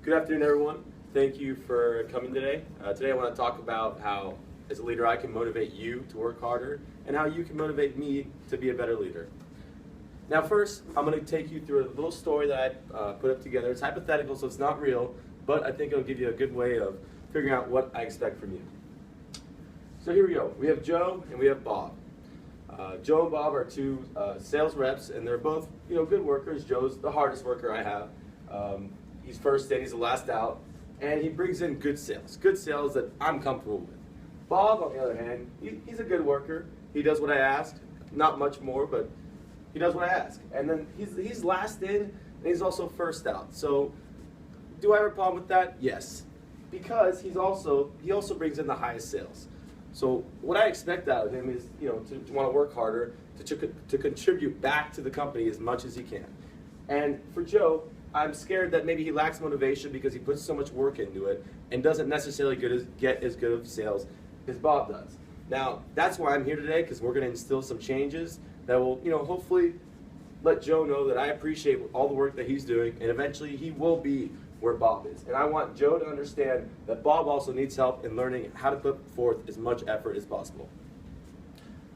Good afternoon, everyone. Thank you for coming today. Today I want to talk about how, as a leader, I can motivate you to work harder and how you can motivate me to be a better leader. Now first, I'm going to take you through a little story that I put up together. It's hypothetical, so it's not real, but I think it'll give you a good way of figuring out what I expect from you. So here we go. We have Joe and we have Bob. Joe and Bob are two sales reps, and they're both good workers. Joe's the hardest worker I have. He's first in, he's the last out, and he brings in good sales that I'm comfortable with. Bob, on the other hand, he's a good worker. He does what I ask, not much more, but he does what I ask. And then he's last in, and he's also first out. So, do I have a problem with that? Yes, because he also brings in the highest sales. So what I expect out of him is to want to work harder, to contribute back to the company as much as he can. And for Joe, I'm scared that maybe he lacks motivation because he puts so much work into it and doesn't necessarily get as good of sales as Bob does. Now, that's why I'm here today, because we're going to instill some changes that will, hopefully let Joe know that I appreciate all the work that he's doing, and eventually he will be where Bob is. And I want Joe to understand that Bob also needs help in learning how to put forth as much effort as possible.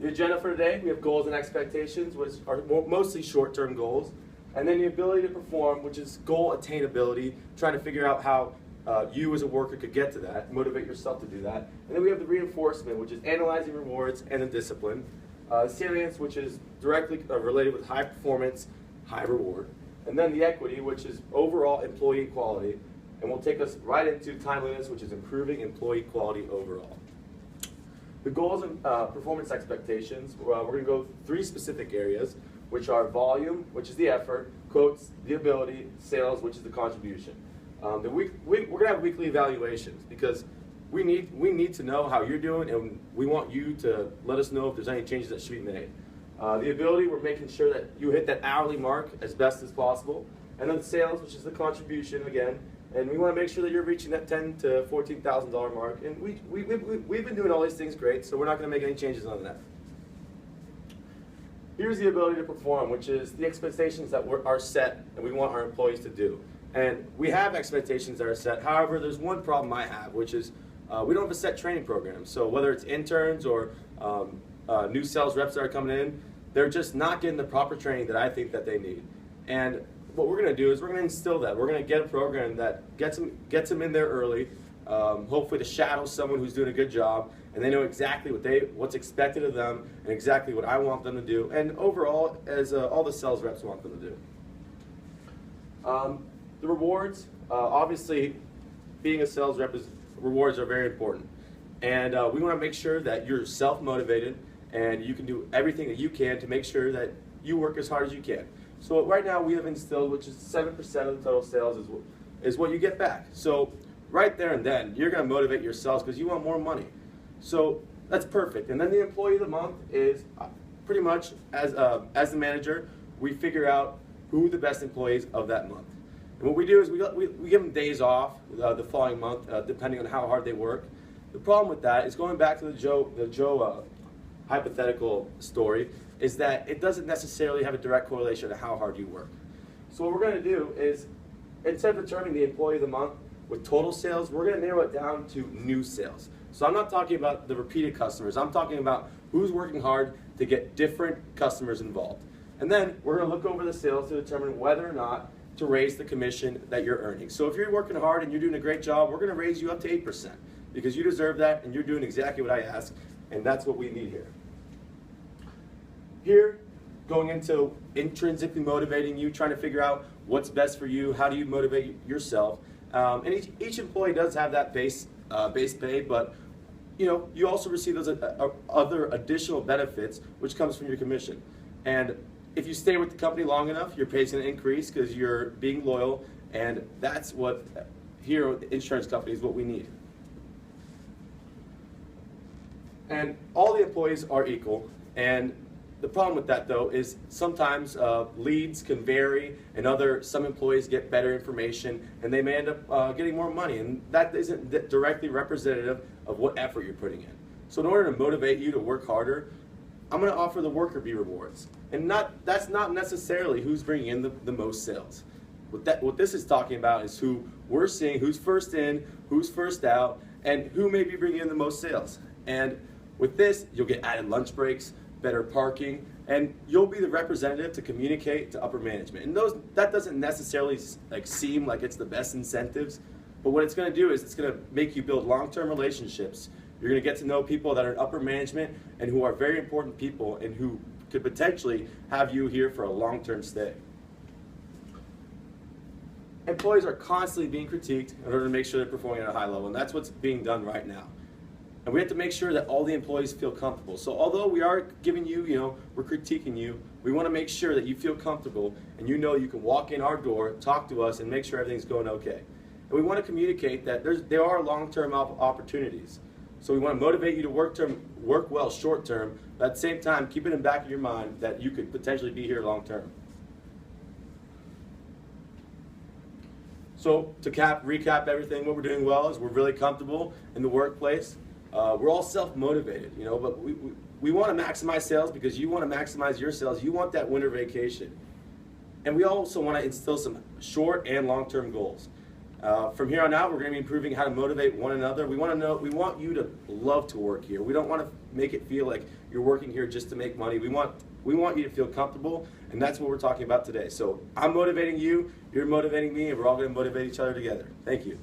The agenda for today, we have goals and expectations, which are mostly short-term goals. And then the ability to perform, which is goal attainability, trying to figure out how you as a worker could get to that, motivate yourself to do that. And then we have the reinforcement, which is analyzing rewards and the discipline. Salience, which is directly related with high performance, high reward. And then the equity, which is overall employee quality. And will take us right into timeliness, which is improving employee quality overall. The goals and performance expectations, we're going to go 3 specific areas, which are volume, which is the effort, quotes, the ability, sales, which is the contribution. We're going to have weekly evaluations because we need to know how you're doing, and we want you to let us know if there's any changes that should be made. The ability, we're making sure that you hit that hourly mark as best as possible. And then the sales, which is the contribution again, and we want to make sure that you're reaching that $10,000 to $14,000 mark. And we've been doing all these things great, so we're not going to make any changes on that. Here's the ability to perform, which is the expectations that are set and we want our employees to do. And we have expectations that are set. However, there's one problem I have, which is we don't have a set training program. So whether it's interns or new sales reps that are coming in, they're just not getting the proper training that I think that they need. And what we're going to do is we're going to instill that. We're going to get a program that gets them in there early, hopefully to shadow someone who's doing a good job, and they know exactly what's expected of them and exactly what I want them to do, and overall, as all the sales reps want them to do. The rewards, obviously, being a sales rep, rewards are very important. And we want to make sure that you're self-motivated and you can do everything that you can to make sure that you work as hard as you can. So right now we have instilled, which is 7% of the total sales is what you get back. So right there and then, you're going to motivate yourselves because you want more money. So that's perfect. And then the employee of the month is pretty much, as the manager, we figure out who the best employees of that month. And what we do is we give them days off the following month, depending on how hard they work. The problem with that is, going back to the Joe hypothetical story, is that it doesn't necessarily have a direct correlation to how hard you work. So what we're going to do is, instead of determining the employee of the month with total sales, we're going to narrow it down to new sales. So I'm not talking about the repeated customers. I'm talking about who's working hard to get different customers involved. And then we're going to look over the sales to determine whether or not to raise the commission that you're earning. So if you're working hard and you're doing a great job, we're going to raise you up to 8% because you deserve that and you're doing exactly what I ask, and that's what we need here. Here, going into intrinsically motivating you, trying to figure out what's best for you, how do you motivate yourself. And each employee does have that base pay, but you also receive those other additional benefits, which comes from your commission. And if you stay with the company long enough, your pay is going to increase because you're being loyal, and that's what here at the insurance company is what we need. And all the employees are equal, and the problem with that, though, is sometimes leads can vary, and some employees get better information, and they may end up getting more money, and that isn't directly representative of what effort you're putting in. So in order to motivate you to work harder, I'm going to offer the worker bee rewards. And that's not necessarily who's bringing in the most sales. What this is talking about is who we're seeing, who's first in, who's first out, and who may be bringing in the most sales. And with this, you'll get added lunch breaks, better parking, and you'll be the representative to communicate to upper management. And that doesn't necessarily seem like it's the best incentives, but what it's going to do is it's going to make you build long-term relationships. You're going to get to know people that are in upper management and who are very important people and who could potentially have you here for a long-term stay. Employees are constantly being critiqued in order to make sure they're performing at a high level, and that's what's being done right now. And we have to make sure that all the employees feel comfortable. So although we are giving you, we're critiquing you, we want to make sure that you feel comfortable and you know you can walk in our door, talk to us, and make sure everything's going okay. And we want to communicate that there are long-term opportunities. So we want to motivate you to work well short-term, but at the same time, keep it in the back of your mind that you could potentially be here long-term. So to recap everything, what we're doing well is we're really comfortable in the workplace. We're all self-motivated, but we want to maximize sales because you want to maximize your sales. You want that winter vacation. And we also want to instill some short and long-term goals. From here on out, we're going to be improving how to motivate one another. We want you to love to work here. We don't want to make it feel like you're working here just to make money. We want you to feel comfortable, and that's what we're talking about today. So I'm motivating you, you're motivating me, and we're all going to motivate each other together. Thank you.